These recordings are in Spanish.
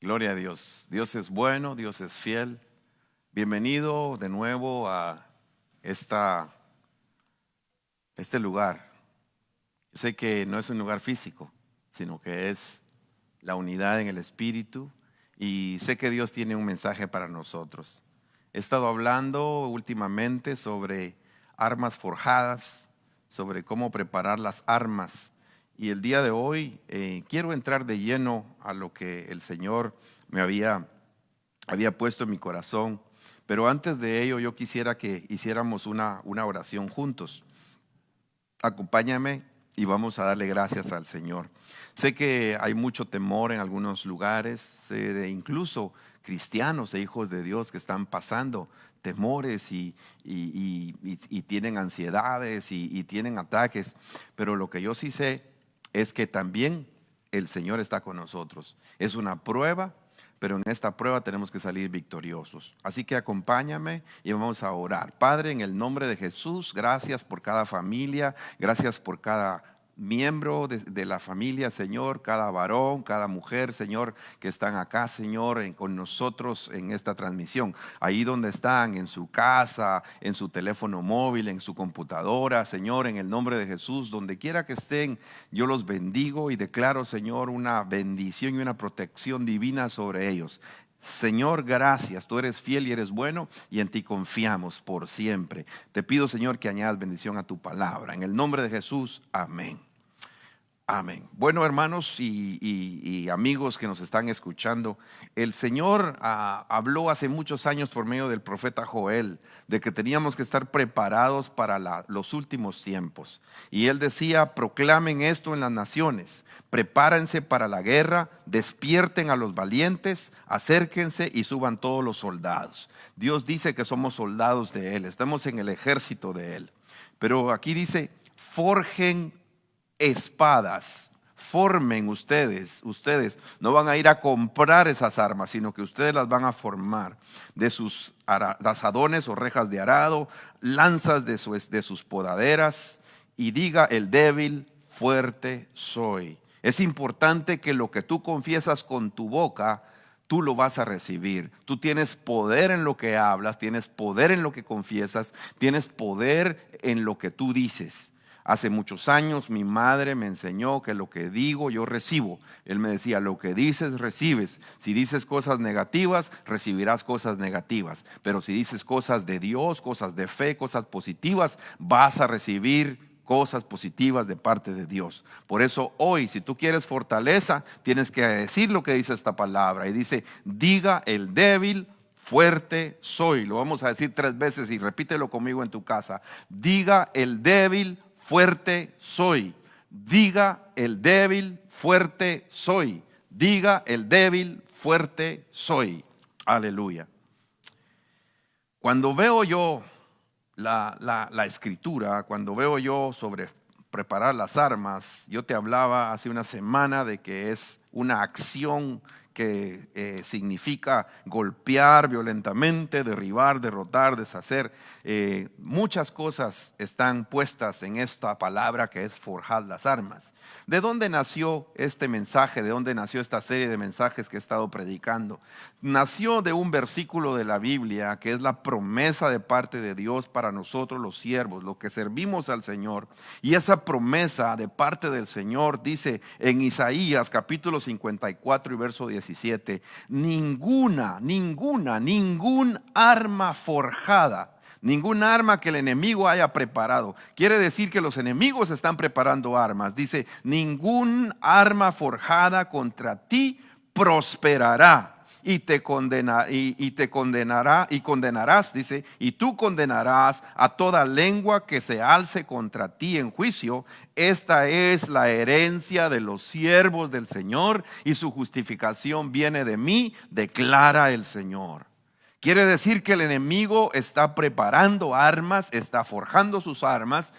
Gloria a Dios. Dios es bueno, Dios es fiel. Bienvenido de nuevo a este lugar. Yo sé que no es un lugar físico, sino que es la unidad en el Espíritu. Y sé que Dios tiene un mensaje para nosotros. He estado hablando últimamente sobre armas forjadas, sobre cómo preparar las armas. Y el día de hoy quiero entrar de lleno a lo que el Señor me había puesto en mi corazón. Pero antes de ello yo quisiera que hiciéramos una oración juntos. Acompáñame y vamos a darle gracias al Señor. Sé que hay mucho temor en algunos lugares, sé de incluso cristianos e hijos de Dios que están pasando temores y tienen ansiedades y tienen ataques. Pero lo que yo sí sé es que también el Señor está con nosotros. Es una prueba, pero en esta prueba tenemos que salir victoriosos. Así que acompáñame y vamos a orar. Padre, en el nombre de Jesús, gracias por cada familia, gracias por cada miembro de la familia, Señor, cada varón, cada mujer, Señor, que están acá, Señor, con nosotros en esta transmisión. Ahí donde están, en su casa, en su teléfono móvil, en su computadora, Señor, en el nombre de Jesús, donde quiera que estén, yo los bendigo y declaro, Señor, una bendición y una protección divina sobre ellos. Señor, gracias, tú eres fiel y eres bueno y en ti confiamos por siempre. Te pido, Señor, que añadas bendición a tu palabra. En el nombre de Jesús, amén. Amén. Bueno, hermanos y amigos que nos están escuchando, el Señor habló hace muchos años por medio del profeta Joel de que teníamos que estar preparados para los últimos tiempos. Y él decía: proclamen esto en las naciones, prepárense para la guerra, despierten a los valientes, acérquense y suban todos los soldados. Dios dice que somos soldados de Él, estamos en el ejército de Él. Pero aquí dice: forjen espadas, formen ustedes no van a ir a comprar esas armas, sino que ustedes las van a formar de sus azadones o rejas de arado, lanzas de sus podaderas, y diga el débil: fuerte soy. Es importante que lo que tú confiesas con tu boca, tú lo vas a recibir. Tú tienes poder en lo que hablas, tienes poder en lo que confiesas, tienes poder en lo que tú dices. Hace muchos años mi madre me enseñó que lo que digo yo recibo. Él me decía: lo que dices recibes. Si dices cosas negativas, recibirás cosas negativas. Pero si dices cosas de Dios, cosas de fe, cosas positivas, vas a recibir cosas positivas de parte de Dios. Por eso hoy, si tú quieres fortaleza, tienes que decir lo que dice esta palabra. Y dice: diga el débil: fuerte soy. Lo vamos a decir 3 veces y repítelo conmigo en tu casa. Diga el débil: fuerte soy. Diga el débil: fuerte soy. Diga el débil: fuerte soy. Aleluya. Cuando veo yo la escritura, cuando veo yo sobre preparar las armas, yo te hablaba hace una semana de que es una acción que significa golpear violentamente, derribar, derrotar, deshacer. Muchas cosas están puestas en esta palabra que es forjar las armas. ¿De dónde nació este mensaje? ¿De dónde nació esta serie de mensajes que he estado predicando? Nació de un versículo de la Biblia que es la promesa de parte de Dios para nosotros los siervos, los que servimos al Señor. Y esa promesa de parte del Señor dice en Isaías capítulo 54 y verso 17: ningún arma forjada, ningún arma que el enemigo haya preparado. Quiere decir que los enemigos están preparando armas. Dice: ningún arma forjada contra ti prosperará. Y condenarás, dice, y tú condenarás a toda lengua que se alce contra ti en juicio. Esta es la herencia de los siervos del Señor, y su justificación viene de mí, declara el Señor. Quiere decir que el enemigo está preparando armas, está forjando sus armas,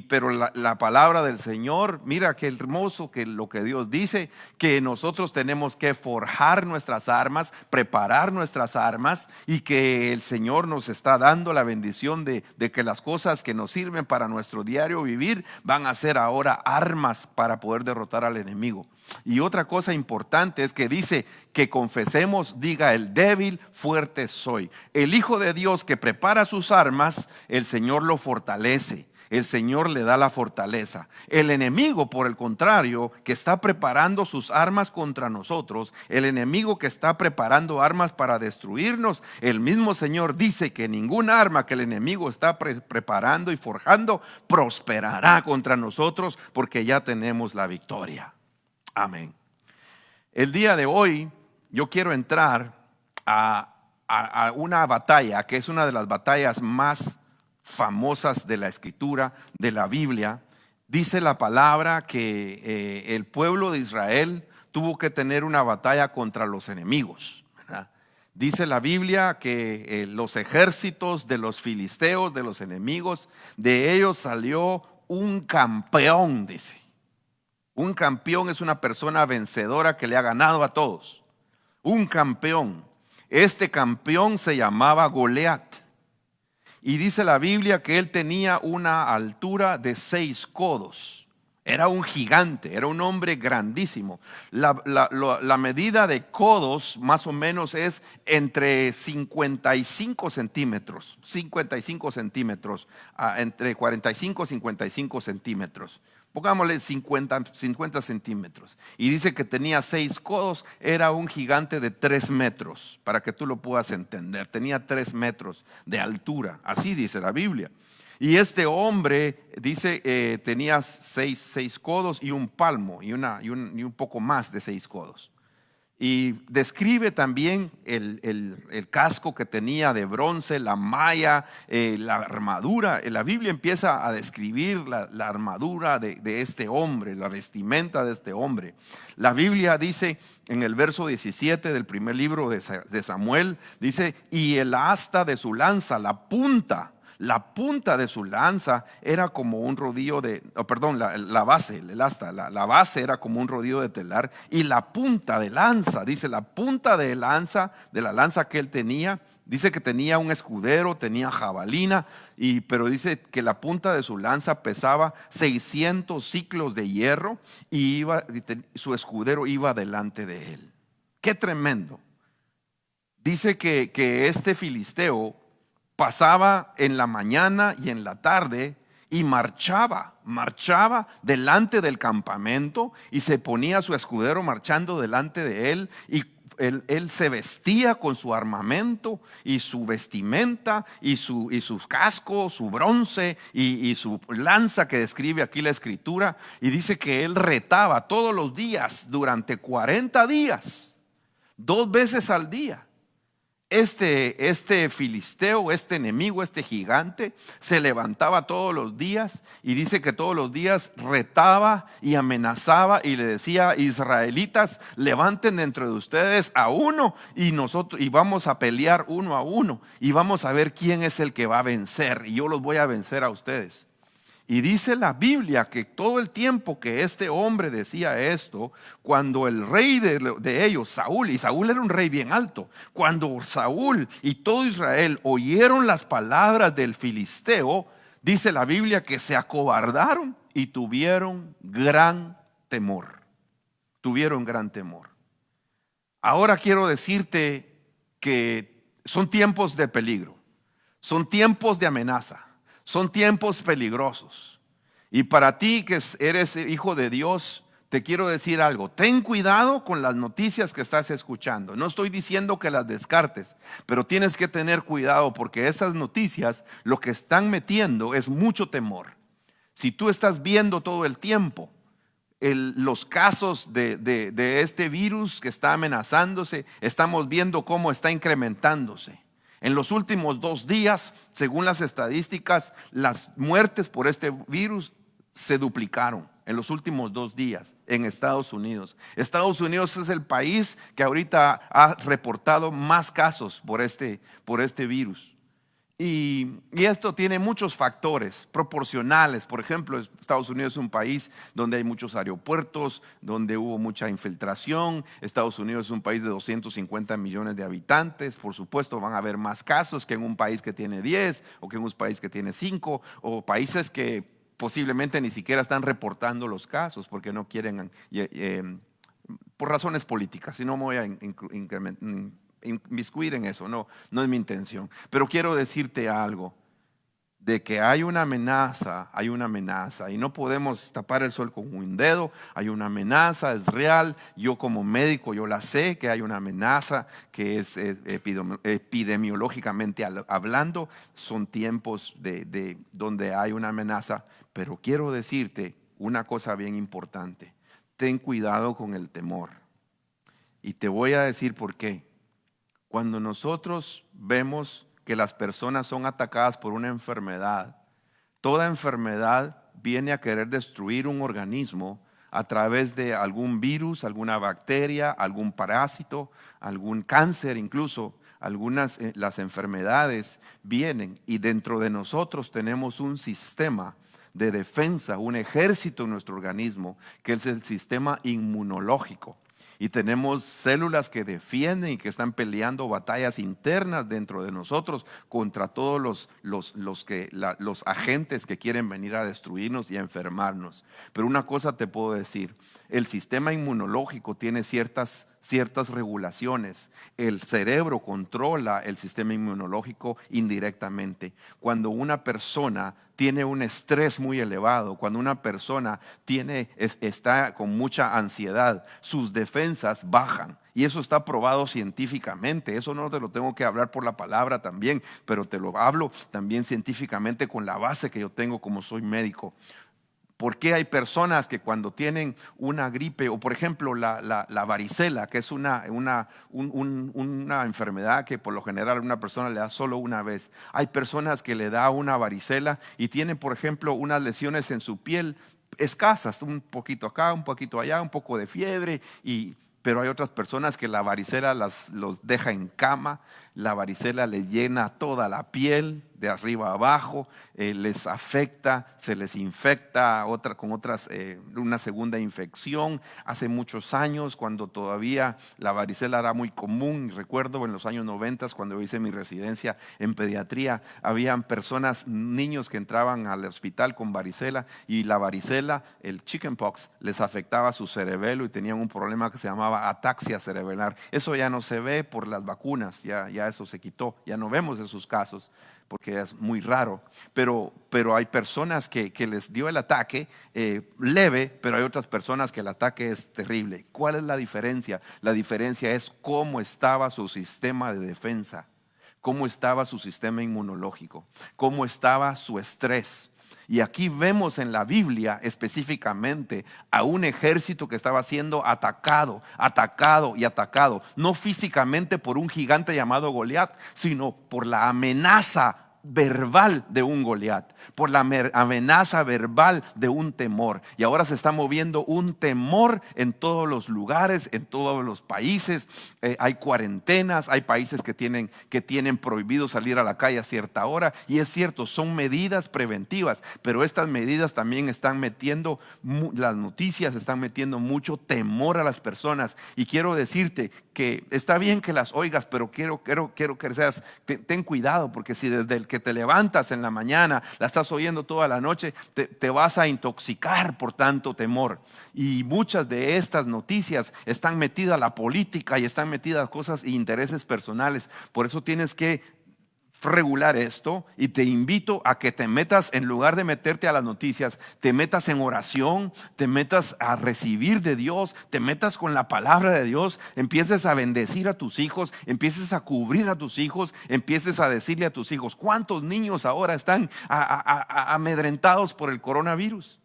pero la palabra del Señor, mira qué hermoso que lo que Dios dice, que nosotros tenemos que forjar nuestras armas, preparar nuestras armas, y que el Señor nos está dando la bendición de que las cosas que nos sirven para nuestro diario vivir van a ser ahora armas para poder derrotar al enemigo. Y otra cosa importante es que dice que confesemos, diga el débil, fuerte soy. El Hijo de Dios que prepara sus armas, el Señor lo fortalece. El Señor le da la fortaleza. El enemigo, por el contrario, que está preparando sus armas contra nosotros, el enemigo que está preparando armas para destruirnos, el mismo Señor dice que ninguna arma que el enemigo está preparando y forjando prosperará contra nosotros, porque ya tenemos la victoria. Amén. El día de hoy yo quiero entrar a una batalla que es una de las batallas más famosas de la Escritura, de la Biblia. Dice la palabra que el pueblo de Israel tuvo que tener una batalla contra los enemigos, ¿verdad? Dice la Biblia que los ejércitos de los filisteos, de los enemigos, de ellos salió un campeón, dice. Un campeón es una persona vencedora que le ha ganado a todos. Un campeón. Este campeón se llamaba Goliat. Y dice la Biblia que él tenía una altura de 6 codos. Era un gigante, era un hombre grandísimo. La medida de codos más o menos es entre 55 centímetros. 55 centímetros, entre 45 y 55 centímetros. Pongámosle 50 centímetros. Y dice que tenía 6 codos, era un gigante de 3 metros, para que tú lo puedas entender. Tenía 3 metros de altura, así dice la Biblia. Y este hombre, dice, tenía 6 codos y un palmo, y un poco más de 6 codos. Y describe también el casco que tenía de bronce, la malla, la armadura. La Biblia empieza a describir la armadura de este hombre, la vestimenta de este hombre. La Biblia dice en el verso 17 del primer libro de Samuel, dice, y el asta de su lanza, la punta de su lanza era como un rodillo la base, el asta, la base era como un rodillo de telar, y la punta de lanza, dice la punta de la lanza que él tenía, dice que tenía un escudero, tenía jabalina, pero dice que la punta de su lanza pesaba 600 siclos de hierro, y su escudero iba delante de él. ¡Qué tremendo! Dice que este filisteo pasaba en la mañana y en la tarde y marchaba delante del campamento, y se ponía su escudero marchando delante de él, y él se vestía con su armamento y su vestimenta y sus cascos, su bronce y su lanza que describe aquí la Escritura, y dice que él retaba todos los días durante 40 días, 2 veces al día. Este filisteo, este enemigo, este gigante, se levantaba todos los días, y dice que todos los días retaba y amenazaba y le decía: israelitas, levanten dentro de ustedes a uno, y vamos a pelear uno a uno, y vamos a ver quién es el que va a vencer, y yo los voy a vencer a ustedes. Y dice la Biblia que todo el tiempo que este hombre decía esto, cuando el rey de ellos, Saúl, y Saúl era un rey bien alto, cuando Saúl y todo Israel oyeron las palabras del filisteo, dice la Biblia que se acobardaron y tuvieron gran temor. Tuvieron gran temor. Ahora quiero decirte que son tiempos de peligro, son tiempos de amenaza. Son tiempos peligrosos. Y para ti que eres hijo de Dios, te quiero decir algo. Ten cuidado con las noticias que estás escuchando. No estoy diciendo que las descartes, pero tienes que tener cuidado, porque esas noticias lo que están metiendo es mucho temor. Si tú estás viendo todo el tiempo los casos de este virus que está amenazándose, estamos viendo cómo está incrementándose. En los últimos 2 días, según las estadísticas, las muertes por este virus se duplicaron. en los últimos 2 días en Estados Unidos. Estados Unidos es el país que ahorita ha reportado más casos por este virus. Y esto tiene muchos factores proporcionales. Por ejemplo, Estados Unidos es un país donde hay muchos aeropuertos, donde hubo mucha infiltración. Estados Unidos es un país de 250 millones de habitantes. Por supuesto, van a haber más casos que en un país que tiene 10 o que en un país que tiene 5, o países que posiblemente ni siquiera están reportando los casos porque no quieren, por razones políticas. Y no me voy a inmiscuir en eso, no es mi intención. Pero quiero decirte algo, de que hay una amenaza, y no podemos tapar el sol con un dedo. Hay una amenaza, es real. Yo como médico, yo la sé, que hay una amenaza que es epidemiológicamente hablando. Son tiempos de donde hay una amenaza, pero quiero decirte una cosa bien importante: ten cuidado con el temor. Y te voy a decir por qué. Cuando nosotros vemos que las personas son atacadas por una enfermedad, toda enfermedad viene a querer destruir un organismo a través de algún virus, alguna bacteria, algún parásito, algún cáncer incluso. Las enfermedades vienen, y dentro de nosotros tenemos un sistema de defensa, un ejército en nuestro organismo, que es el sistema inmunológico. Y tenemos células que defienden y que están peleando batallas internas dentro de nosotros contra todos los agentes que quieren venir a destruirnos y a enfermarnos. Pero una cosa te puedo decir: el sistema inmunológico tiene ciertas regulaciones. El cerebro controla el sistema inmunológico indirectamente. Cuando una persona tiene un estrés muy elevado, cuando una persona está con mucha ansiedad, sus defensas bajan. Y eso está probado científicamente. Eso no te lo tengo que hablar por la palabra también, pero te lo hablo también científicamente con la base que yo tengo como soy médico. ¿Por qué hay personas que cuando tienen una gripe, o por ejemplo la varicela, que es una enfermedad que por lo general a una persona le da solo una vez? Hay personas que le da una varicela y tienen, por ejemplo, unas lesiones en su piel escasas, un poquito acá, un poquito allá, un poco de fiebre, pero hay otras personas que la varicela los deja en cama. La varicela les llena toda la piel de arriba a abajo, les afecta, se les infecta una segunda infección. Hace muchos años, cuando todavía la varicela era muy común, recuerdo en los años 90, cuando hice mi residencia en pediatría, habían niños que entraban al hospital con varicela, y la varicela, el chickenpox, les afectaba su cerebelo y tenían un problema que se llamaba ataxia cerebral. Eso ya no se ve por las vacunas, ya eso se quitó, ya no vemos esos casos porque es muy raro, pero hay personas que les dio el ataque leve, pero hay otras personas que el ataque es terrible. ¿Cuál es la diferencia? La diferencia es cómo estaba su sistema de defensa, cómo estaba su sistema inmunológico, cómo estaba su estrés. Y aquí vemos en la Biblia específicamente a un ejército que estaba siendo atacado, no físicamente por un gigante llamado Goliat, sino por la amenaza verbal de un Goliat, por la amenaza verbal de un temor. Y ahora se está moviendo un temor en todos los lugares, en todos los países. Hay cuarentenas, hay países que tienen prohibido salir a la calle a cierta hora. Y es cierto, son medidas preventivas, pero estas medidas también están metiendo, las noticias están metiendo mucho temor a las personas. Y quiero decirte que está bien que las oigas, pero quiero que seas, ten cuidado, porque si desde el que te levantas en la mañana la estás oyendo toda la noche, te vas a intoxicar por tanto temor. Y muchas de estas noticias están metidas la política y están metidas cosas e intereses personales. Por eso tienes que regular esto, y te invito a que te metas, en lugar de meterte a las noticias, te metas en oración, te metas a recibir de Dios, te metas con la palabra de Dios, empieces a bendecir a tus hijos, empieces a cubrir a tus hijos, empieces a decirle a tus hijos. ¿Cuántos niños ahora están amedrentados por el coronavirus?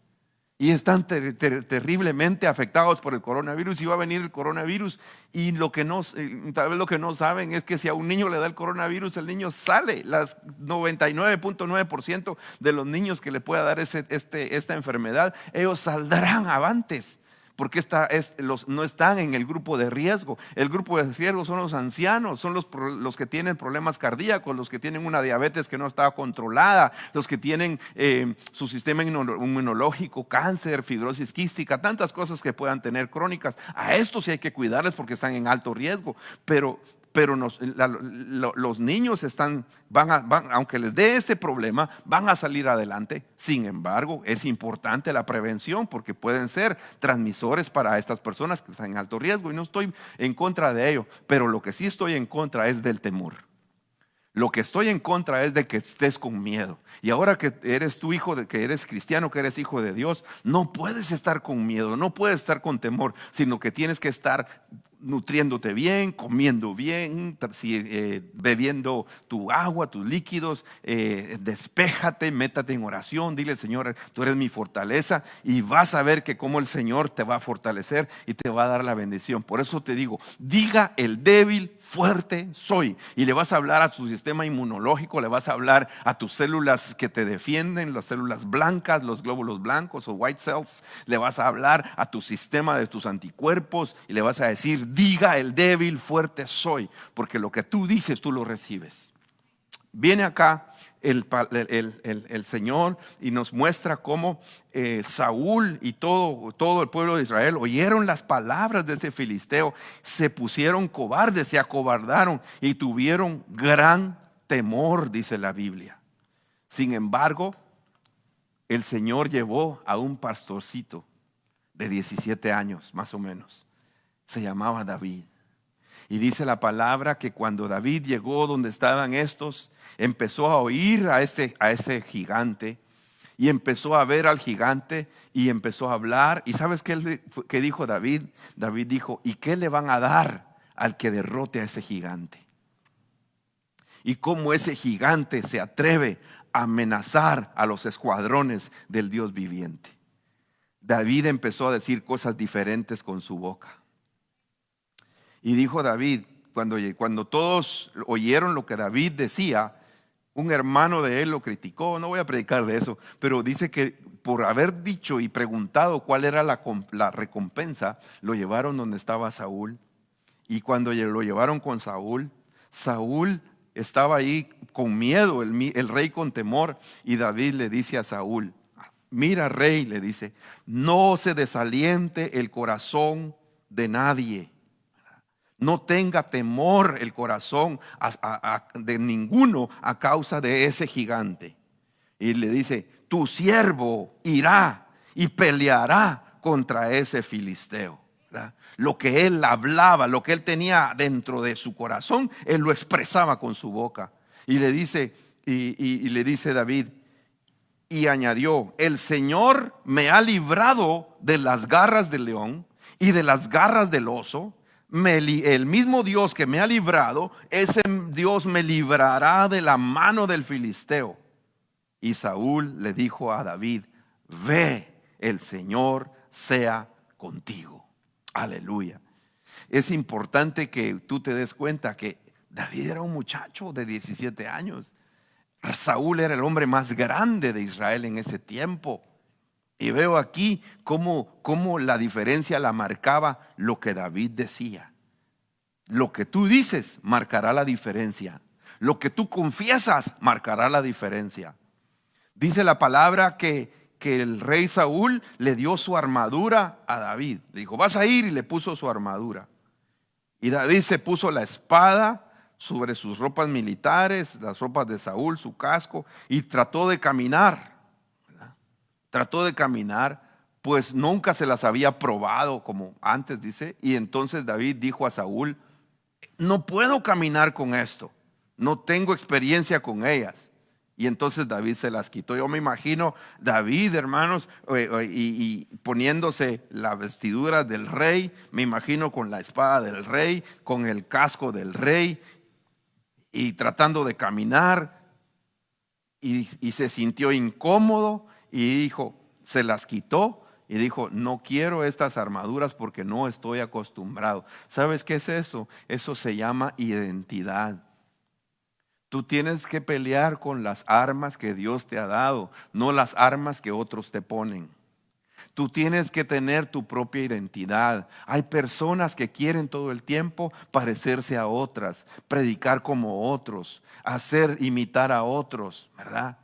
Y están terriblemente afectados por el coronavirus, y va a venir el coronavirus. Y tal vez lo que no saben es que si a un niño le da el coronavirus, el niño sale. Las 99.9% de los niños que le pueda dar esta enfermedad, ellos saldrán avantes, porque no están en el grupo de riesgo. El grupo de riesgo son los ancianos, son los que tienen problemas cardíacos, los que tienen una diabetes que no está controlada, los que tienen su sistema inmunológico, cáncer, fibrosis quística, tantas cosas que puedan tener crónicas. A estos sí hay que cuidarles porque están en alto riesgo. Pero los niños aunque les dé este problema, van a salir adelante. Sin embargo, es importante la prevención, porque pueden ser transmisores para estas personas que están en alto riesgo, y no estoy en contra de ello. Pero lo que sí estoy en contra es del temor. Lo que estoy en contra es de que estés con miedo. Y ahora que eres tu hijo, que eres cristiano, que eres hijo de Dios, no puedes estar con miedo, no puedes estar con temor, sino que tienes que estar nutriéndote bien, comiendo bien, bebiendo tu agua, tus líquidos. Despéjate, métate en oración, dile: Señor, tú eres mi fortaleza, y vas a ver que como el Señor te va a fortalecer y te va a dar la bendición. Por eso te digo: diga el débil, fuerte soy. Y le vas a hablar a tu sistema inmunológico, le vas a hablar a tus células que te defienden, las células blancas, los glóbulos blancos o white cells. Le vas a hablar a tu sistema de tus anticuerpos y le vas a decir: diga el débil, fuerte soy, porque lo que tú dices, tú lo recibes. Viene acá el Señor y nos muestra cómo Saúl y todo el pueblo de Israel oyeron las palabras de ese filisteo, se pusieron cobardes, se acobardaron y tuvieron gran temor, dice la Biblia. Sin embargo, el Señor llevó a un pastorcito de 17 años más o menos. Se llamaba David. Y dice la palabra que cuando David llegó donde estaban estos, empezó a oír a ese gigante, y empezó a ver al gigante, y empezó a hablar. ¿Y sabes qué dijo David? David dijo: ¿y qué le van a dar al que derrote a ese gigante? Y cómo ese gigante se atreve a amenazar a los escuadrones del Dios viviente. David empezó a decir cosas diferentes con su boca. Y dijo David, cuando todos oyeron lo que David decía, un hermano de él lo criticó. No voy a predicar de eso, pero dice que por haber dicho y preguntado cuál era la recompensa, lo llevaron donde estaba Saúl. Y cuando lo llevaron con Saúl, Saúl estaba ahí con miedo, el rey con temor. Y David le dice a Saúl: mira, rey, le dice, no se desaliente el corazón de nadie. No tenga temor el corazón de ninguno a causa de ese gigante. Y le dice: tu siervo irá y peleará contra ese filisteo. ¿Verdad? Lo que él hablaba, lo que él tenía dentro de su corazón, él lo expresaba con su boca. Y le dice, y le dice David, y añadió: el Señor me ha librado de las garras del león y de las garras del oso. El mismo Dios que me ha librado, ese Dios me librará de la mano del filisteo. Y Saúl le dijo a David: ve, el Señor sea contigo. Aleluya. Es importante que tú te des cuenta que David era un muchacho de 17 años. Saúl era el hombre más grande de Israel en ese tiempo. Y veo aquí cómo la diferencia la marcaba lo que David decía. Lo que tú dices marcará la diferencia. Lo que tú confiesas marcará la diferencia. Dice la palabra que el rey Saúl le dio su armadura a David. Le dijo: vas a ir, y le puso su armadura. Y David se puso la espada sobre sus ropas militares, las ropas de Saúl, su casco, y trató de caminar. Trató de caminar, pues nunca se las había probado como antes, dice. Y entonces David dijo a Saúl: no puedo caminar con esto, no tengo experiencia con ellas. Y entonces David se las quitó. Yo me imagino David, hermanos, y poniéndose la vestidura del rey. Me imagino con la espada del rey, con el casco del rey, y tratando de caminar. Y se sintió incómodo. Y dijo, se las quitó y dijo: no quiero estas armaduras porque no estoy acostumbrado. ¿Sabes qué es eso? Eso se llama identidad. Tú tienes que pelear con las armas que Dios te ha dado, no las armas que otros te ponen. Tú tienes que tener tu propia identidad. Hay personas que quieren todo el tiempo parecerse a otras, predicar como otros, imitar a otros, ¿verdad?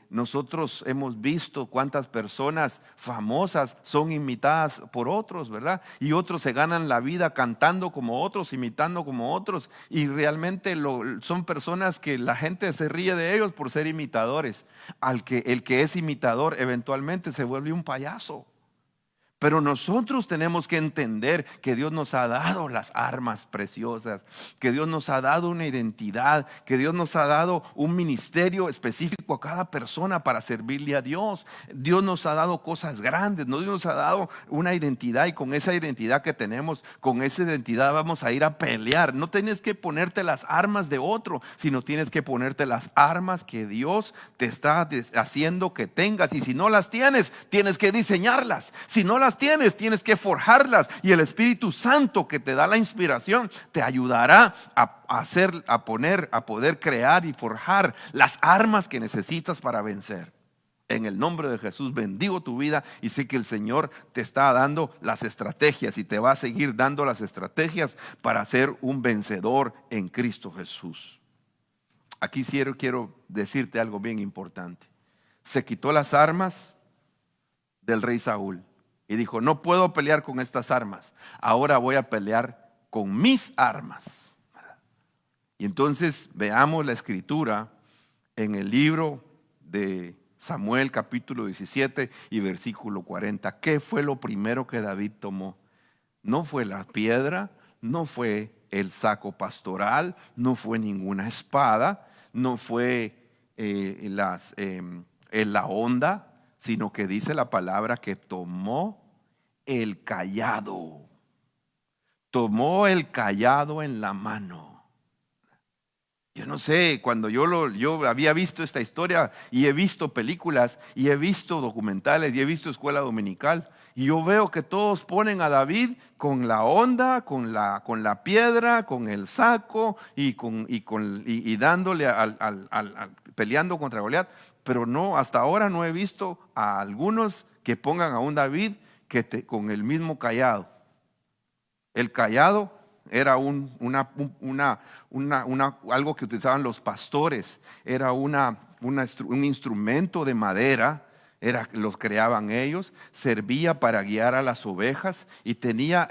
Nosotros hemos visto cuántas personas famosas son imitadas por otros, ¿verdad? Y otros se ganan la vida cantando como otros, imitando como otros. Y realmente son personas que la gente se ríe de ellos por ser imitadores. El que es imitador eventualmente se vuelve un payaso. Pero nosotros tenemos que entender que Dios nos ha dado las armas preciosas, que Dios nos ha dado una identidad, que Dios nos ha dado un ministerio específico a cada persona para servirle a Dios. Dios nos ha dado cosas grandes, Dios nos ha dado una identidad, y con esa identidad que tenemos, con esa identidad vamos a ir a pelear. No tienes que ponerte las armas de otro, sino tienes que ponerte las armas que Dios te está haciendo que tengas. Y si no las tienes, tienes que diseñarlas. Si no las tienes, tienes que forjarlas, y el Espíritu Santo, que te da la inspiración, te ayudará a poder crear y forjar las armas que necesitas para vencer. En el nombre de Jesús bendigo tu vida, y sé que el Señor te está dando las estrategias y te va a seguir dando las estrategias para ser un vencedor en Cristo Jesús. Aquí quiero decirte algo bien importante. Se quitó las armas del rey Saúl y dijo: no puedo pelear con estas armas, ahora voy a pelear con mis armas. Y entonces veamos la escritura en el libro de Samuel capítulo 17 y versículo 40. ¿Qué fue lo primero que David tomó? No fue la piedra, no fue el saco pastoral, no fue ninguna espada, no fue la honda, sino que dice la palabra que tomó el cayado. Tomó el cayado en la mano. Yo no sé, cuando yo había visto esta historia, y he visto películas, y he visto documentales, y he visto escuela dominical, y yo veo que todos ponen a David con la honda, con la piedra, con el saco, y dándole peleando contra Goliat. Pero no, hasta ahora no he visto a algunos que pongan a un David con el mismo cayado. El cayado era algo que utilizaban los pastores, era un instrumento de madera. Los creaban ellos, servía para guiar a las ovejas, y tenía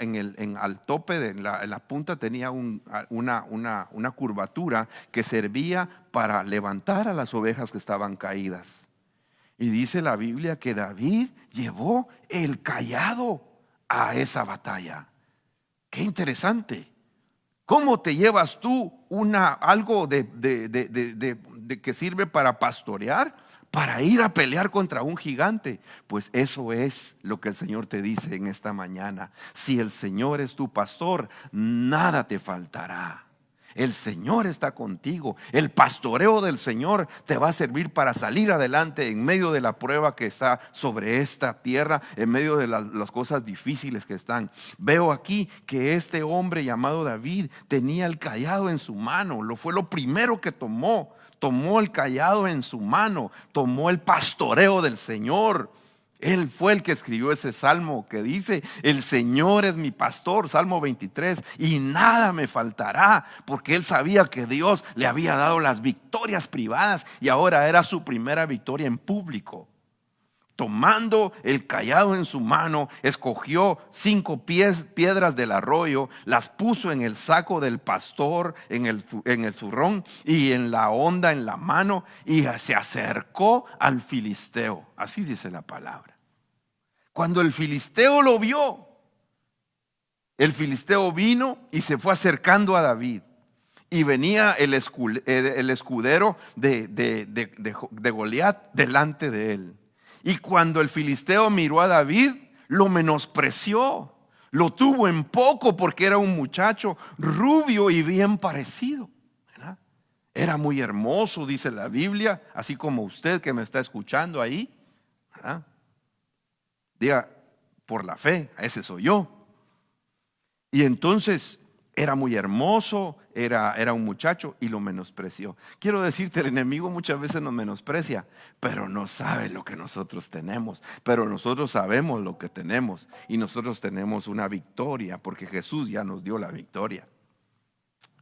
al tope en la punta tenía una curvatura que servía para levantar a las ovejas que estaban caídas. Y dice la Biblia que David llevó el cayado a esa batalla. Qué interesante. ¿Cómo te llevas tú algo que sirve para pastorear, para ir a pelear contra un gigante? Pues eso es lo que el Señor te dice en esta mañana. Si el Señor es tu pastor, nada te faltará. El Señor está contigo. El pastoreo del Señor te va a servir para salir adelante en medio de la prueba que está sobre esta tierra, en medio de las cosas difíciles que están. Veo aquí que este hombre llamado David tenía el cayado en su mano. Fue lo primero que tomó. Tomó el cayado en su mano. Tomó el pastoreo del Señor. Él fue el que escribió ese salmo que dice: el Señor es mi pastor, Salmo 23, y nada me faltará, porque él sabía que Dios le había dado las victorias privadas, y ahora era su primera victoria en público. Tomando el cayado en su mano, escogió 5 piedras del arroyo, las puso en el saco del pastor, en el zurrón y en la honda en la mano, y se acercó al filisteo. Así dice la palabra. Cuando el filisteo lo vio, el filisteo vino y se fue acercando a David. Y venía el escudero de Goliat delante de él. Y cuando el filisteo miró a David, lo menospreció, lo tuvo en poco, porque era un muchacho rubio y bien parecido, ¿verdad? Era muy hermoso, dice la Biblia, así como usted que me está escuchando ahí, ¿verdad? Diga, por la fe, a ese soy yo. Y entonces era muy hermoso, era un muchacho y lo menospreció. Quiero decirte, el enemigo muchas veces nos menosprecia, pero no sabe lo que nosotros tenemos. Pero nosotros sabemos lo que tenemos y nosotros tenemos una victoria porque Jesús ya nos dio la victoria.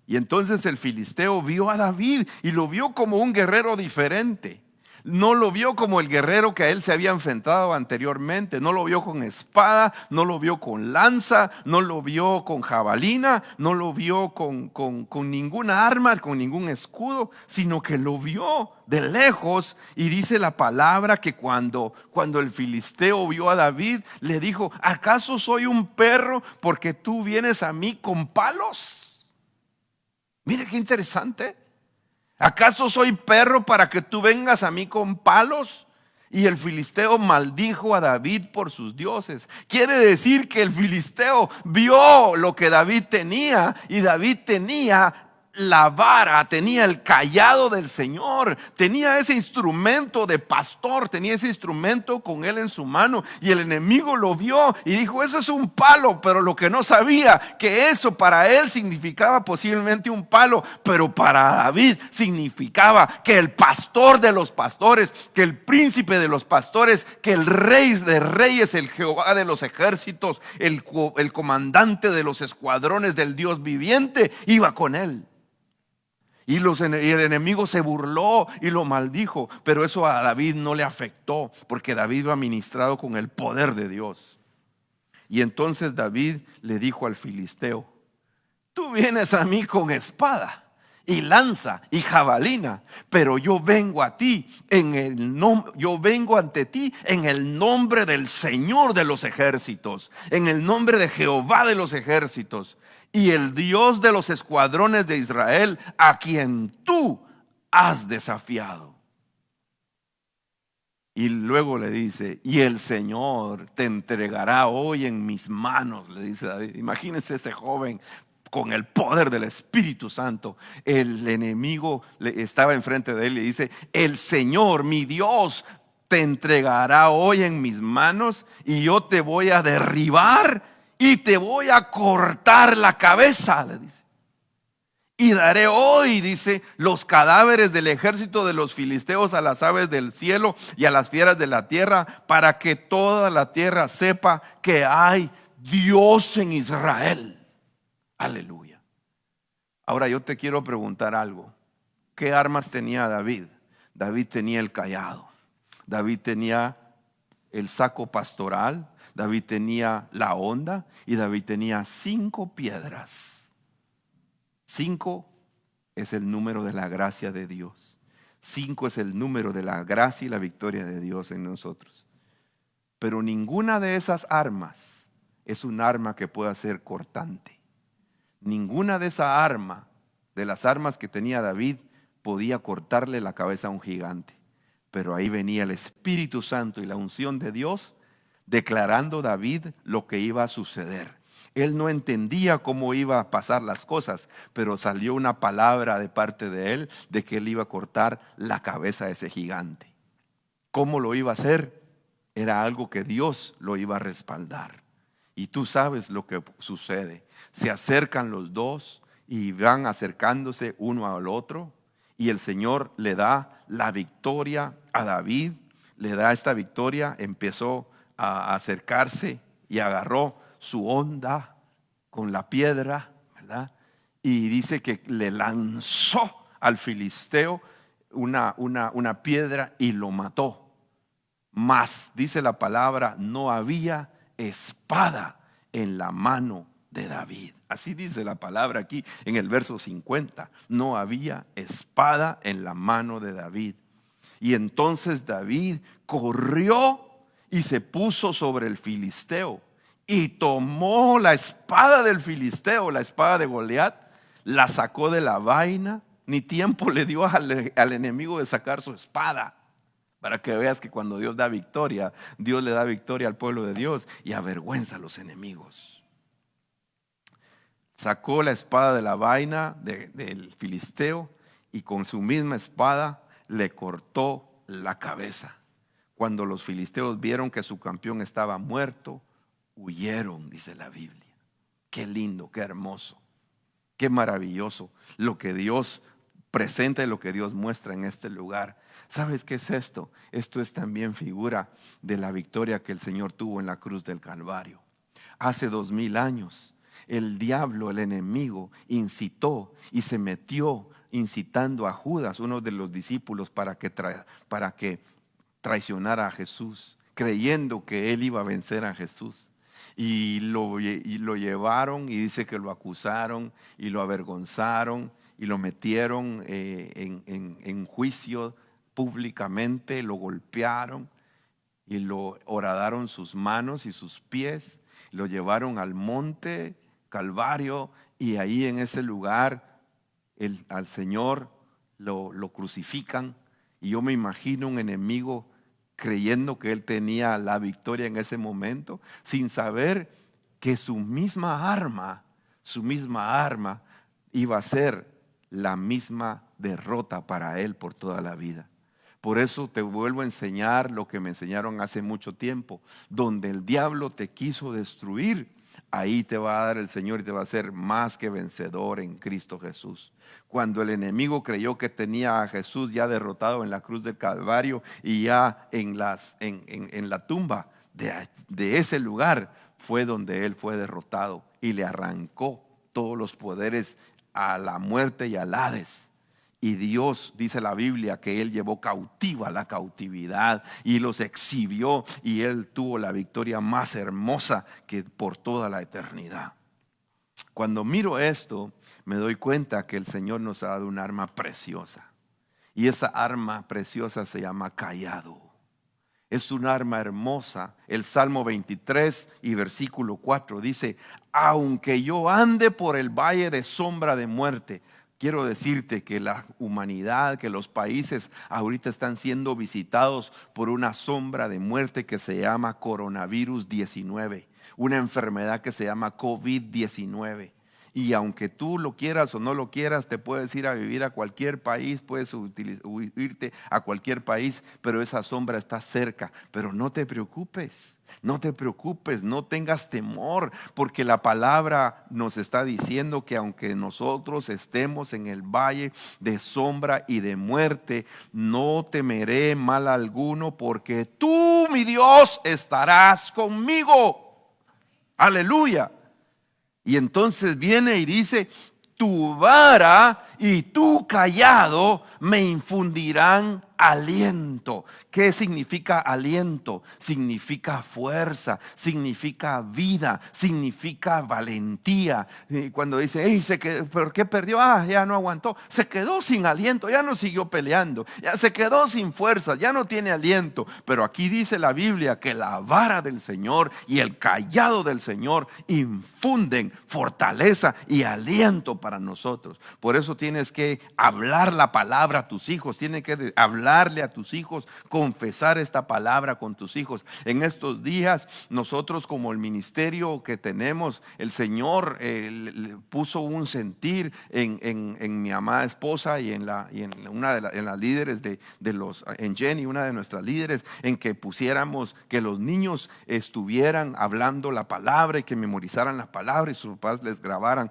Y entonces el filisteo vio a David y lo vio como un guerrero diferente. No lo vio como el guerrero que a él se había enfrentado anteriormente. No lo vio con espada, no lo vio con lanza, no lo vio con jabalina, no lo vio con ninguna arma, con ningún escudo, sino que lo vio de lejos. Y dice la palabra que cuando el filisteo vio a David, le dijo: ¿acaso soy un perro porque tú vienes a mí con palos? Mire qué interesante. ¿Acaso soy perro para que tú vengas a mí con palos? Y el filisteo maldijo a David por sus dioses. Quiere decir que el filisteo vio lo que David tenía, y David tenía la vara, tenía el cayado del Señor, tenía ese instrumento de pastor, tenía ese instrumento con él en su mano, y el enemigo lo vio y dijo: ese es un palo. Pero lo que no sabía, que eso para él significaba posiblemente un palo, pero para David significaba que el pastor de los pastores, que el príncipe de los pastores, que el rey de reyes, el Jehová de los ejércitos, el comandante de los escuadrones del Dios viviente, iba con él. Y el enemigo se burló y lo maldijo, pero eso a David no le afectó, porque David iba ministrado con el poder de Dios. Y entonces David le dijo al filisteo: tú vienes a mí con espada y lanza y jabalina, pero yo vengo a ti yo vengo ante ti en el nombre del Señor de los ejércitos, en el nombre de Jehová de los ejércitos, y el Dios de los escuadrones de Israel, a quien tú has desafiado. Y luego le dice: y el Señor te entregará hoy en mis manos, le dice David. Imagínense este joven con el poder del Espíritu Santo. El enemigo estaba enfrente de él y dice: el Señor, mi Dios, te entregará hoy en mis manos, y yo te voy a derribar y te voy a cortar la cabeza, le dice. Y daré hoy, dice, los cadáveres del ejército de los filisteos a las aves del cielo y a las fieras de la tierra, para que toda la tierra sepa que hay Dios en Israel. Aleluya. Ahora yo te quiero preguntar algo. ¿Qué armas tenía David? David tenía el cayado, David tenía el saco pastoral, David tenía la honda, y David tenía 5 piedras. 5 es el número de la gracia de Dios. 5 es el número de la gracia y la victoria de Dios en nosotros. Pero ninguna de esas armas es un arma que pueda ser cortante. Ninguna de esas armas, de las armas que tenía David, podía cortarle la cabeza a un gigante. Pero ahí venía el Espíritu Santo y la unción de Dios, declarando a David lo que iba a suceder. Él no entendía cómo iba a pasar las cosas, pero salió una palabra de parte de él de que él iba a cortar la cabeza de ese gigante. ¿Cómo lo iba a hacer? Era algo que Dios lo iba a respaldar. Y tú sabes lo que sucede. Se acercan los dos y van acercándose uno al otro, y el Señor le da la victoria a David. Le da esta victoria, empezó a acercarse y agarró su honda con la piedra, ¿verdad? Y dice que le lanzó al filisteo una piedra y lo mató. Mas, dice la palabra, no había espada en la mano de David. Así dice la palabra aquí en el verso 50. No había espada en la mano de David. Y entonces David corrió y se puso sobre el filisteo, y tomó la espada del filisteo, la espada de Goliat, la sacó de la vaina. Ni tiempo le dio al enemigo de sacar su espada. Para que veas que cuando Dios da victoria, Dios le da victoria al pueblo de Dios y avergüenza a los enemigos. Sacó la espada de la vaina del filisteo, y con su misma espada le cortó la cabeza. Cuando los filisteos vieron que su campeón estaba muerto, huyeron, dice la Biblia. Qué lindo, qué hermoso, qué maravilloso lo que Dios presenta y lo que Dios muestra en este lugar. ¿Sabes qué es esto? Esto es también figura de la victoria que el Señor tuvo en la cruz del Calvario. Hace 2000 años, el diablo, el enemigo, incitó y se metió incitando a Judas, uno de los discípulos, para que traicionara a Jesús, creyendo que él iba a vencer a Jesús. Y lo llevaron, y dice que lo acusaron y lo avergonzaron y lo metieron en juicio públicamente, lo golpearon y lo horadaron sus manos y sus pies, lo llevaron al monte Calvario, y ahí en ese lugar al Señor lo crucifican. Y yo me imagino un enemigo creyendo que él tenía la victoria en ese momento, sin saber que su misma arma iba a ser la misma derrota para él por toda la vida. Por eso te vuelvo a enseñar lo que me enseñaron hace mucho tiempo: donde el diablo te quiso destruir, ahí te va a dar el Señor y te va a hacer más que vencedor en Cristo Jesús. Cuando el enemigo creyó que tenía a Jesús ya derrotado en la cruz del Calvario y ya en la tumba de ese lugar, fue donde él fue derrotado y le arrancó todos los poderes a la muerte y al Hades. Y Dios, dice la Biblia, que él llevó cautiva la cautividad y los exhibió, y él tuvo la victoria más hermosa que por toda la eternidad. Cuando miro esto, me doy cuenta que el Señor nos ha dado un arma preciosa, y esa arma preciosa se llama cayado. Es un arma hermosa. El Salmo 23 y versículo 4 dice: aunque yo ande por el valle de sombra de muerte. Quiero decirte que la humanidad, que los países ahorita están siendo visitados por una sombra de muerte que se llama coronavirus 19, una enfermedad que se llama COVID-19. Y aunque tú lo quieras o no lo quieras, te puedes ir a vivir a cualquier país, puedes irte a cualquier país, pero esa sombra está cerca. Pero no te preocupes, no tengas temor, porque la palabra nos está diciendo que aunque nosotros estemos en el valle de sombra y de muerte, no temeré mal alguno, porque tú, mi Dios, estarás conmigo. Aleluya. Y entonces viene y dice: tu vara y tu cayado me infundirán aliento. ¿Qué significa aliento? Significa fuerza, significa vida, significa valentía. Y cuando dice: ¿por qué perdió? Ya no aguantó, se quedó sin aliento, ya no siguió peleando, ya se quedó sin fuerza, ya no tiene aliento. Pero aquí dice la Biblia que la vara del Señor y el cayado del Señor infunden fortaleza y aliento para nosotros. Por eso tienes que hablar la palabra a tus hijos, tienes que hablarle a tus hijos, confesar esta palabra con tus hijos. En estos días nosotros, como el ministerio que tenemos, el Señor puso un sentir en mi amada esposa y en una de las líderes en Jenny, una de nuestras líderes, en que pusiéramos que los niños estuvieran hablando la palabra y que memorizaran la palabra y sus papás les grabaran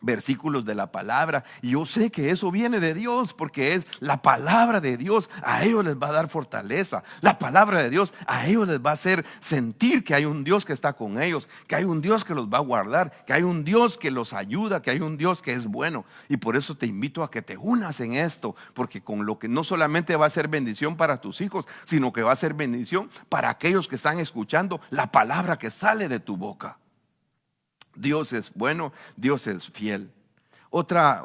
versículos de la palabra. Y yo sé que eso viene de Dios, porque es la palabra de Dios. A ellos les va a dar fortaleza. La palabra de Dios a ellos les va a hacer sentir que hay un Dios que está con ellos, que hay un Dios que los va a guardar, que hay un Dios que los ayuda, que hay un Dios que es bueno. Y por eso te invito a que te unas en esto, porque con lo que no solamente va a ser bendición para tus hijos, sino que va a ser bendición para aquellos que están escuchando la palabra que sale de tu boca. Dios es bueno, Dios es fiel. Otra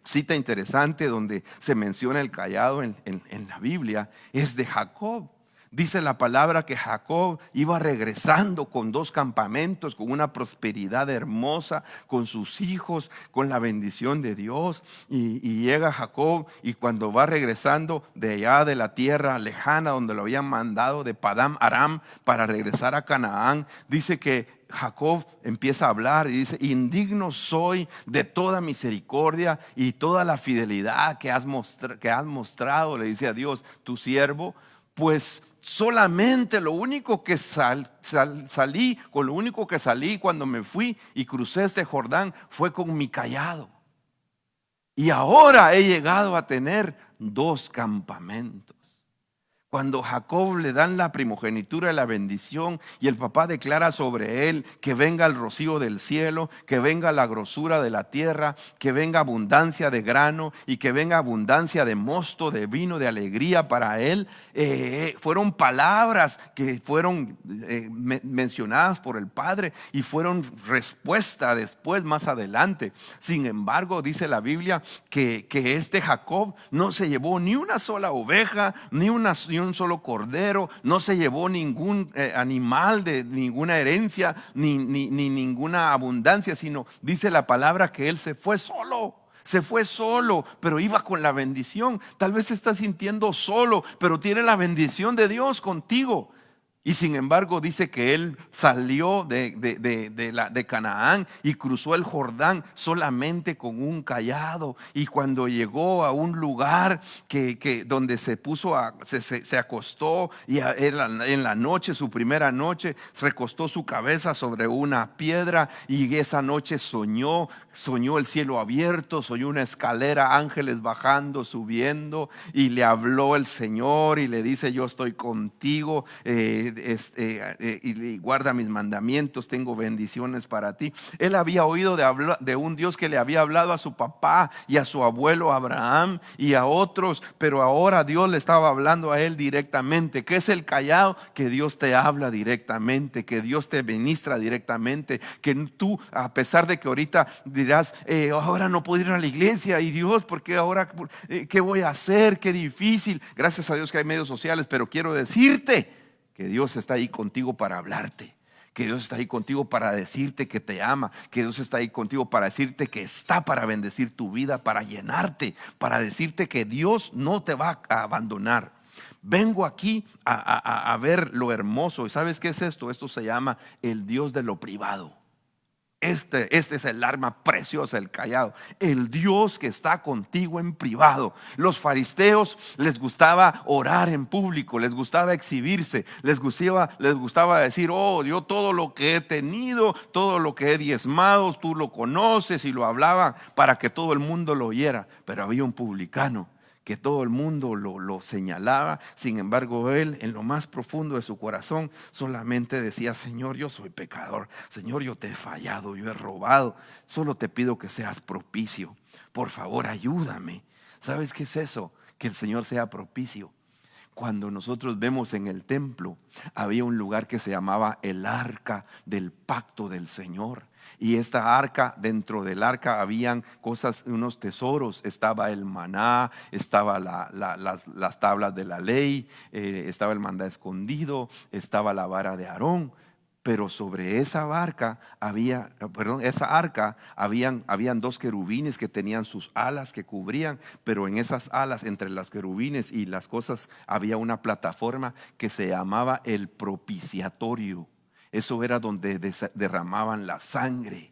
cita interesante donde se menciona el cayado en la Biblia es de Jacob. Dice la palabra que Jacob iba regresando con 2 campamentos, con una prosperidad hermosa, con sus hijos, con la bendición de Dios. Y llega Jacob, y cuando va regresando de allá de la tierra lejana donde lo habían mandado de Padán Aram para regresar a Canaán, dice que Jacob empieza a hablar y dice: indigno soy de toda misericordia y toda la fidelidad que has mostrado, le dice a Dios, tu siervo, Pues solamente lo único que salí, con lo único que salí cuando me fui y crucé este Jordán fue con mi cayado. Y ahora he llegado a tener 2 campamentos. Cuando Jacob le dan la primogenitura y la bendición, y el papá declara sobre él que venga el rocío del cielo, que venga la grosura de la tierra, que venga abundancia de grano y que venga abundancia de mosto, de vino, de alegría para él, fueron palabras que fueron mencionadas por el padre y fueron respuesta después, más adelante. Sin embargo, dice la Biblia que este Jacob no se llevó ni una sola oveja, ni un solo cordero, no se llevó ningún animal de ninguna herencia, ni ninguna abundancia, sino dice la palabra que él se fue solo. Se fue solo, pero iba con la bendición. Tal vez se está sintiendo solo, pero tiene la bendición de Dios contigo. Y sin embargo dice que él salió de Canaán y cruzó el Jordán solamente con un cayado. Y cuando llegó a un lugar donde se puso se acostó, y en la noche, su primera noche, recostó su cabeza sobre una piedra, y esa noche soñó el cielo abierto, soñó una escalera, ángeles bajando, subiendo, y le habló el Señor y le dice: yo estoy contigo, y guarda mis mandamientos, tengo bendiciones para ti. Él había oído de un Dios que le había hablado a su papá y a su abuelo Abraham y a otros, pero ahora Dios le estaba hablando a él directamente. ¿Qué es el cayado? Que Dios te habla directamente, que Dios te ministra directamente, que tú, a pesar de que ahorita dirás: ahora no puedo ir a la iglesia, y Dios, ¿por qué ahora? ¿Qué voy a hacer? Qué difícil. Gracias a Dios que hay medios sociales, pero quiero decirte que Dios está ahí contigo para hablarte, que Dios está ahí contigo para decirte que te ama, que Dios está ahí contigo para decirte que está para bendecir tu vida, para llenarte, para decirte que Dios no te va a abandonar. Vengo aquí a ver lo hermoso. ¿Y sabes qué es esto? Esto se llama el Dios de lo privado. Este es el arma preciosa, el cayado, el Dios que está contigo en privado. Los fariseos les gustaba orar en público, les gustaba exhibirse, les gustaba decir: oh, yo todo lo que he tenido, todo lo que he diezmado, tú lo conoces, y lo hablaba para que todo el mundo lo oyera. Pero había un publicano que todo el mundo lo señalaba. Sin embargo, él, en lo más profundo de su corazón, solamente decía: Señor, yo soy pecador. Señor, yo te he fallado, yo he robado. Solo te pido que seas propicio. Por favor, ayúdame. ¿Sabes qué es eso? Que el Señor sea propicio. Cuando nosotros vemos en el templo, había un lugar que se llamaba el arca del pacto del Señor. Y esta arca, dentro del arca habían cosas, unos tesoros. Estaba el maná, estaba las tablas de la ley, estaba el maná escondido, estaba la vara de Aarón. Pero sobre esa arca habían 2 querubines que tenían sus alas que cubrían, pero en esas alas, entre las querubines y las cosas, había una plataforma que se llamaba el propiciatorio. Eso era donde derramaban la sangre,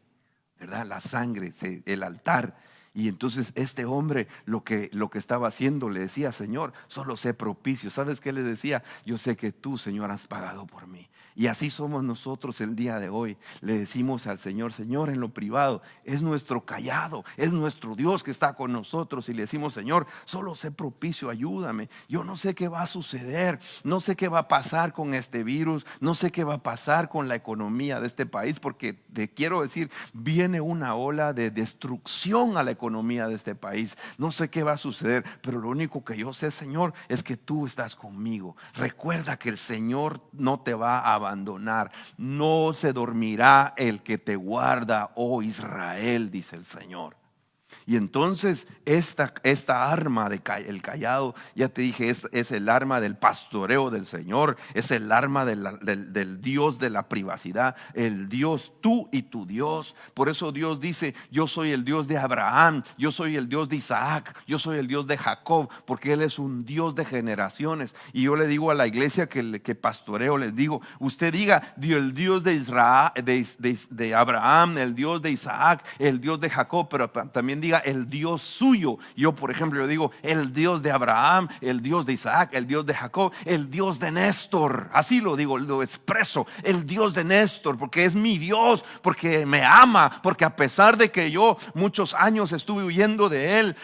¿verdad? La sangre, el altar. Y entonces este hombre lo que estaba haciendo, le decía: Señor, solo sé propicio. ¿Sabes qué le decía? Yo sé que tú, Señor, has pagado por mí. Y así somos nosotros el día de hoy. Le decimos al Señor: Señor, en lo privado, es nuestro cayado, es nuestro Dios que está con nosotros. Y le decimos: Señor, solo sé propicio, ayúdame. Yo no sé qué va a suceder, no sé qué va a pasar con este virus, no sé qué va a pasar con la economía de este país, porque te quiero decir, viene una ola de destrucción a la economía de este país. No sé qué va a suceder, pero lo único que yo sé, Señor, es que tú estás conmigo. Recuerda que el Señor no te va a abandonar. No se dormirá el que te guarda, oh Israel, dice el Señor. Y entonces esta arma el cayado, ya te dije, es el arma del pastoreo del Señor, es el arma del Dios de la privacidad, el Dios, tú y tu Dios. Por eso Dios dice: yo soy el Dios de Abraham, yo soy el Dios de Isaac, yo soy el Dios de Jacob, porque Él es un Dios de generaciones. Y yo le digo a la iglesia que pastoreo, les digo: usted diga el Dios de Israel, de Abraham, el Dios de Isaac, el Dios de Jacob, pero también diga era el Dios suyo. Yo, por ejemplo, yo digo el Dios de Abraham, el Dios de Isaac, el Dios de Jacob, el Dios de Néstor. Así lo digo, lo expreso, el Dios de Néstor, porque es mi Dios, porque me ama, porque a pesar de que yo muchos años estuve huyendo de Él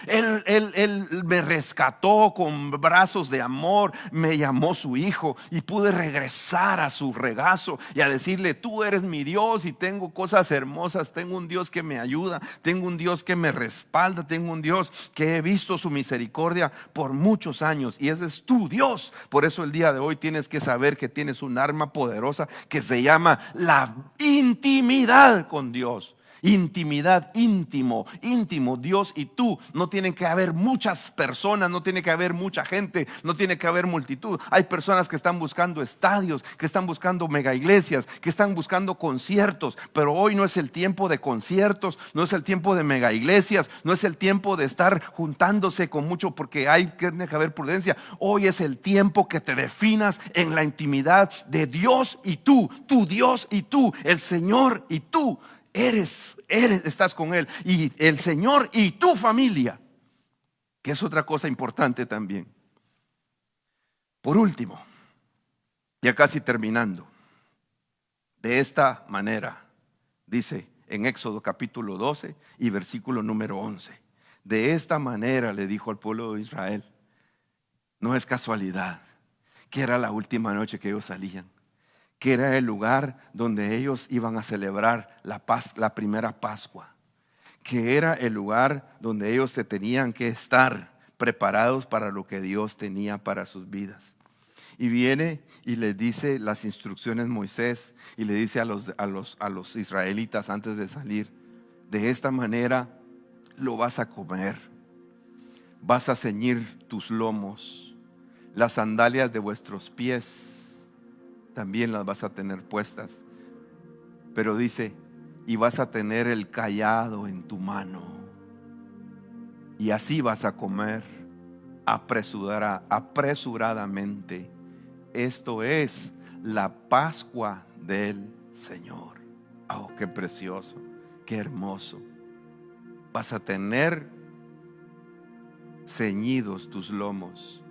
me rescató con brazos de amor, me llamó su hijo y pude regresar a su regazo y a decirle: tú eres mi Dios y tengo cosas hermosas, tengo un Dios que me ayuda, tengo un Dios que me respalda, tengo un Dios que he visto su misericordia por muchos años, y ese es tu Dios. Por eso el día de hoy tienes que saber que tienes un arma poderosa que se llama la intimidad con Dios. Intimidad, íntimo, Dios y tú. No tienen que haber muchas personas, no tiene que haber mucha gente, no tiene que haber multitud. Hay personas que están buscando estadios, que están buscando mega iglesias, que están buscando conciertos, pero hoy no es el tiempo de conciertos, no es el tiempo de mega iglesias, no es el tiempo de estar juntándose con mucho, porque tiene que haber prudencia. Hoy es el tiempo que te definas en la intimidad de Dios y tú, tu Dios y tú, el Señor y tú. Estás con Él y el Señor y tu familia, que es otra cosa importante también. Por último, ya casi terminando, de esta manera, dice en Éxodo capítulo 12 y versículo número 11: de esta manera le dijo al pueblo de Israel. No es casualidad que era la última noche que ellos salían, que era el lugar donde ellos iban a celebrar la primera Pascua, que era el lugar donde ellos se tenían que estar preparados para lo que Dios tenía para sus vidas. Y viene y les dice las instrucciones Moisés, y le dice a los israelitas antes de salir: de esta manera lo vas a comer, vas a ceñir tus lomos, las sandalias de vuestros pies también las vas a tener puestas. Pero dice: y vas a tener el cayado en tu mano, y así vas a comer apresuradamente. Esto es la Pascua del Señor. Oh, qué precioso, qué hermoso. Vas a tener ceñidos tus lomos.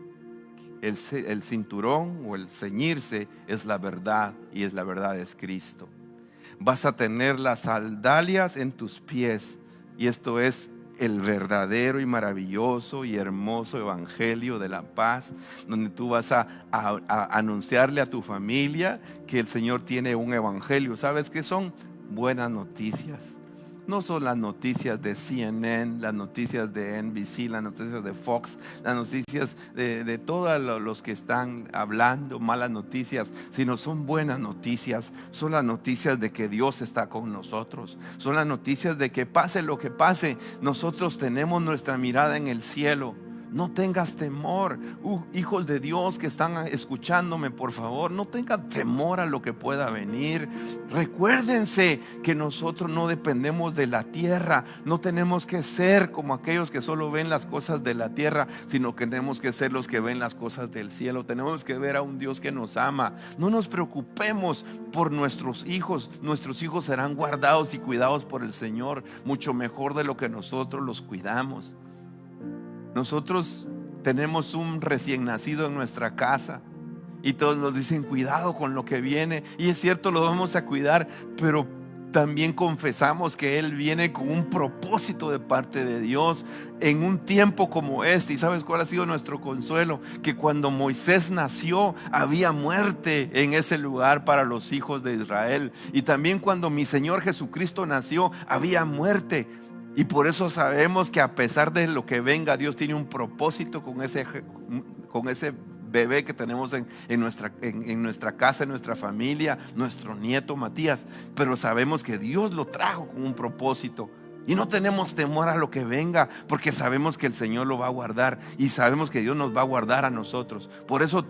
El cinturón o el ceñirse es la verdad, y la verdad es Cristo. Vas a tener las sandalias en tus pies, y esto es el verdadero y maravilloso y hermoso evangelio de la paz, donde tú vas a anunciarle a tu familia que el Señor tiene un evangelio. ¿Sabes qué son? Buenas noticias. No son las noticias de CNN, las noticias de NBC, las noticias de Fox, las noticias de todos los que están hablando malas noticias, sino son buenas noticias. Son las noticias de que Dios está con nosotros. Son las noticias de que pase lo que pase, nosotros tenemos nuestra mirada en el cielo. No tengas temor, hijos de Dios que están escuchándome, por favor, no tengan temor a lo que pueda venir. Recuérdense que nosotros no dependemos de la tierra. No tenemos que ser como aquellos que solo ven las cosas de la tierra, sino que tenemos que ser los que ven las cosas del cielo. Tenemos que ver a un Dios que nos ama. No nos preocupemos por nuestros hijos. Nuestros hijos serán guardados y cuidados por el Señor, mucho mejor de lo que nosotros los cuidamos. Nosotros tenemos un recién nacido en nuestra casa y todos nos dicen: cuidado con lo que viene. Y es cierto, lo vamos a cuidar, pero también confesamos que Él viene con un propósito de parte de Dios en un tiempo como este. ¿Y sabes cuál ha sido nuestro consuelo? Que cuando Moisés nació había muerte en ese lugar para los hijos de Israel. Y también cuando mi Señor Jesucristo nació había muerte. Y por eso sabemos que a pesar de lo que venga, Dios tiene un propósito con ese bebé que tenemos en nuestra casa, en nuestra familia, nuestro nieto Matías. Pero sabemos que Dios lo trajo con un propósito. Y no tenemos temor a lo que venga, porque sabemos que el Señor lo va a guardar, y sabemos que Dios nos va a guardar a nosotros. Por eso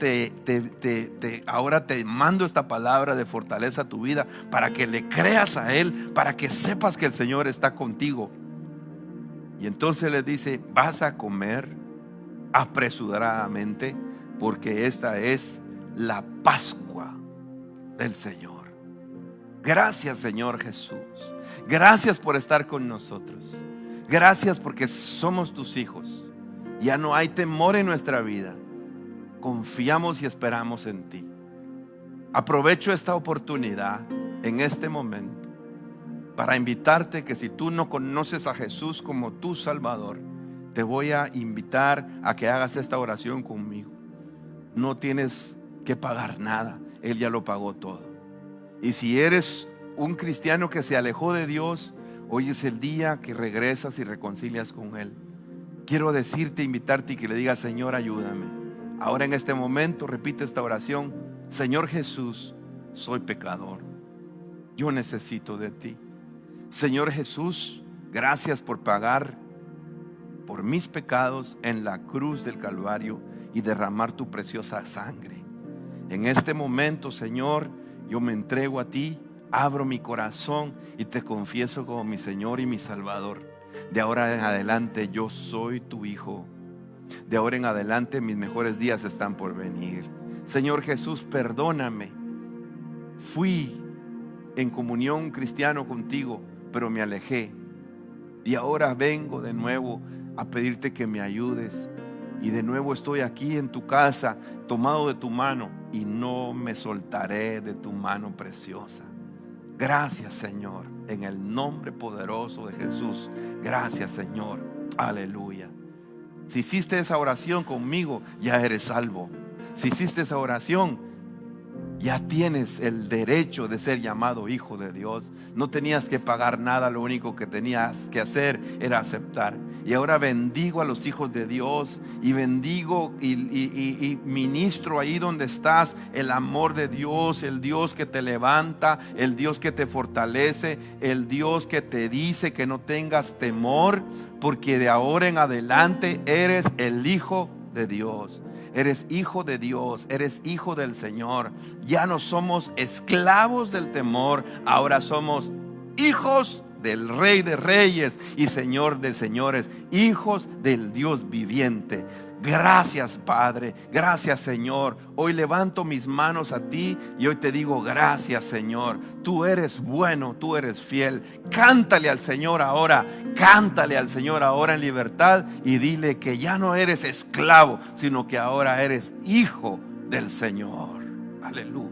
ahora te mando esta palabra de fortaleza a tu vida, para que le creas a Él, para que sepas que el Señor está contigo. Y entonces le dice: vas a comer apresuradamente, porque esta es la Pascua del Señor. Gracias, Señor Jesús. Gracias por estar con nosotros. Gracias porque somos tus hijos. Ya no hay temor en nuestra vida. Confiamos y esperamos en ti. Aprovecho esta oportunidad en este momento para invitarte que si tú no conoces a Jesús como tu Salvador, te voy a invitar a que hagas esta oración conmigo. No tienes que pagar nada, Él ya lo pagó todo. Y si eres un cristiano que se alejó de Dios, hoy es el día que regresas y reconcilias con Él. Quiero decirte, invitarte y que le digas: Señor, ayúdame. Ahora en este momento repite esta oración: Señor Jesús, soy pecador, yo necesito de ti. Señor Jesús, gracias por pagar por mis pecados en la cruz del Calvario y derramar tu preciosa sangre. En este momento, Señor, yo me entrego a ti, abro mi corazón y te confieso como mi Señor y mi Salvador. De ahora en adelante yo soy tu hijo. De ahora en adelante mis mejores días están por venir. Señor Jesús, perdóname. Fui en comunión cristiano contigo, pero me alejé. Y ahora vengo de nuevo a pedirte que me ayudes. Y de nuevo estoy aquí en tu casa, tomado de tu mano, y no me soltaré de tu mano preciosa. Gracias, Señor, en el nombre poderoso de Jesús. Gracias, Señor. Aleluya. Si hiciste esa oración conmigo, ya eres salvo. Si hiciste esa oración, ya tienes el derecho de ser llamado hijo de Dios. No tenías que pagar nada, lo único que tenías que hacer era aceptar. Y ahora bendigo a los hijos de Dios y bendigo y ministro ahí donde estás el amor de Dios, el Dios que te levanta, el Dios que te fortalece, el Dios que te dice que no tengas temor, porque de ahora en adelante eres el hijo de Dios. Eres hijo de Dios, eres hijo del Señor. Ya no somos esclavos del temor, ahora somos hijos del Rey de Reyes y Señor de Señores, hijos del Dios viviente. Gracias, Padre, gracias, Señor. Hoy levanto mis manos a ti y hoy te digo: gracias, Señor. Tú eres bueno, tú eres fiel. Cántale al Señor ahora, cántale al Señor ahora en libertad y dile que ya no eres esclavo, sino que ahora eres hijo del Señor. Aleluya.